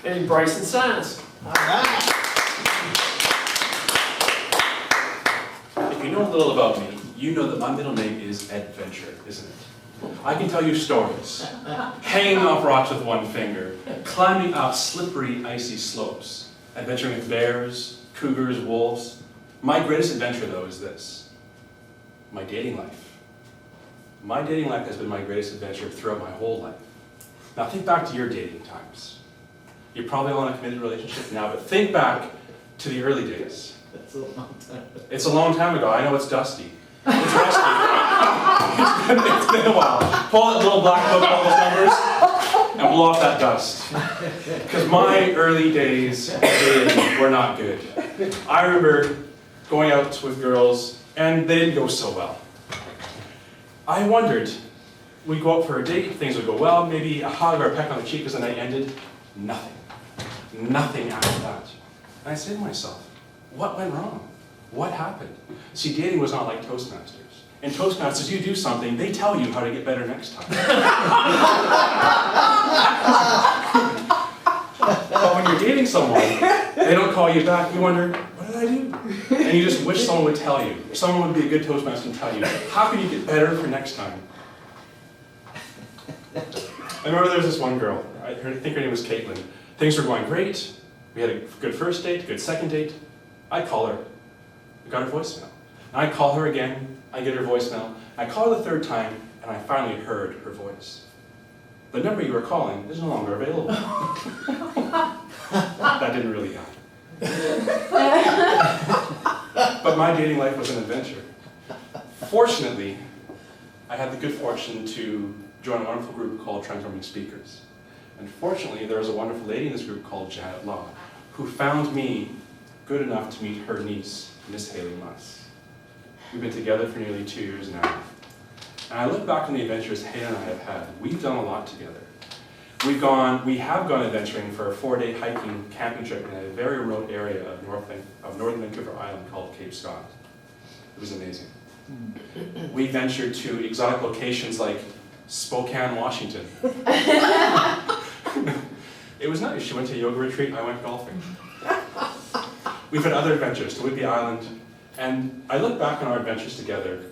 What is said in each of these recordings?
and Bryson Sands. If you know a little about me, you know that my middle name is Adventure, isn't it? I can tell you stories. Hanging off rocks with one finger, climbing up slippery, icy slopes, adventuring with bears, cougars, wolves. My greatest adventure, though, is this: my dating life. My dating life has been my greatest adventure throughout my whole life. Now think back to your dating times. You're probably all in a committed relationship now, but think back to the early days. That's a long time. It's a long time ago. I know it's dusty. It's rusty. It's been a while. Pull that little black book, all those numbers, and blow off that dust. Because my early days were not good. I remember going out with girls, and they didn't go so well. I wondered, we'd go out for a date, things would go well, maybe a hug or a peck on the cheek as the night ended. Nothing. Nothing after that. And I said to myself, what went wrong? What happened? See, dating was not like Toastmasters. In Toastmasters, you do something, they tell you how to get better next time. But when you're dating someone, they don't call you back, you wonder, what did I do? And you just wish someone would tell you. Someone would be a good Toastmaster and tell you, how can you get better for next time? I remember there was this one girl, I think her name was Caitlin. Things were going great. We had a good first date, good second date. I call her, I got her voicemail. And I call her again, I get her voicemail. I call her the third time, and I finally heard her voice. The number you were calling is no longer available. That didn't really happen. But my dating life was an adventure. Fortunately, I had the good fortune to join a wonderful group called Transforming Speakers. And fortunately, there was a wonderful lady in this group called Janet Law, who found me good enough to meet her niece, Miss Haley Muss. We've been together for nearly 2 years now. And I look back on the adventures Haley and I have had. We've done a lot together. We have gone adventuring for a 4-day hiking, camping trip in a very remote area of northern Vancouver Island called Cape Scott. It was amazing. We ventured to exotic locations like Spokane, Washington. It was nice. She went to a yoga retreat, I went golfing. We've had other adventures to Whidbey Island, and I look back on our adventures together.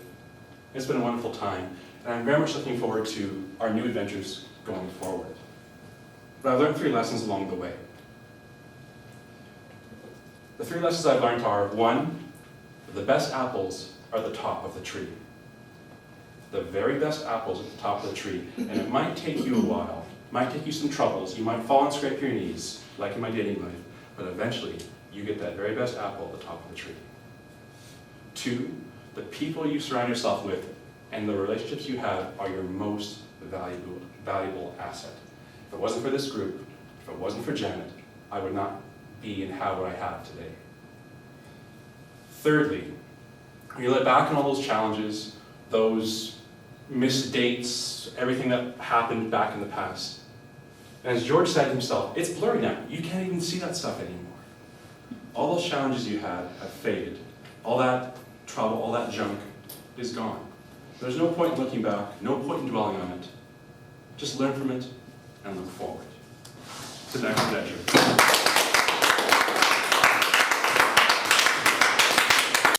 It's been a wonderful time, and I'm very much looking forward to our new adventures going forward. But I've learned 3 lessons along the way. The 3 lessons I've learned are: 1, the best apples are at the top of the tree. The very best apples at the top of the tree. And it might take you a while, might take you some troubles, you might fall and scrape your knees, like in my dating life, but eventually you get that very best apple at the top of the tree. 2, the people you surround yourself with and the relationships you have are your most valuable asset. If it wasn't for this group, if it wasn't for Janet, I would not be and have what I have today. Thirdly, when you look back on all those challenges, those missed dates, everything that happened back in the past, and as George said himself, it's blurry now. You can't even see that stuff anymore. All those challenges you had have faded. All that trouble, all that junk is gone. There's no point in looking back, no point in dwelling on it. Just learn from it and look forward to the next adventure.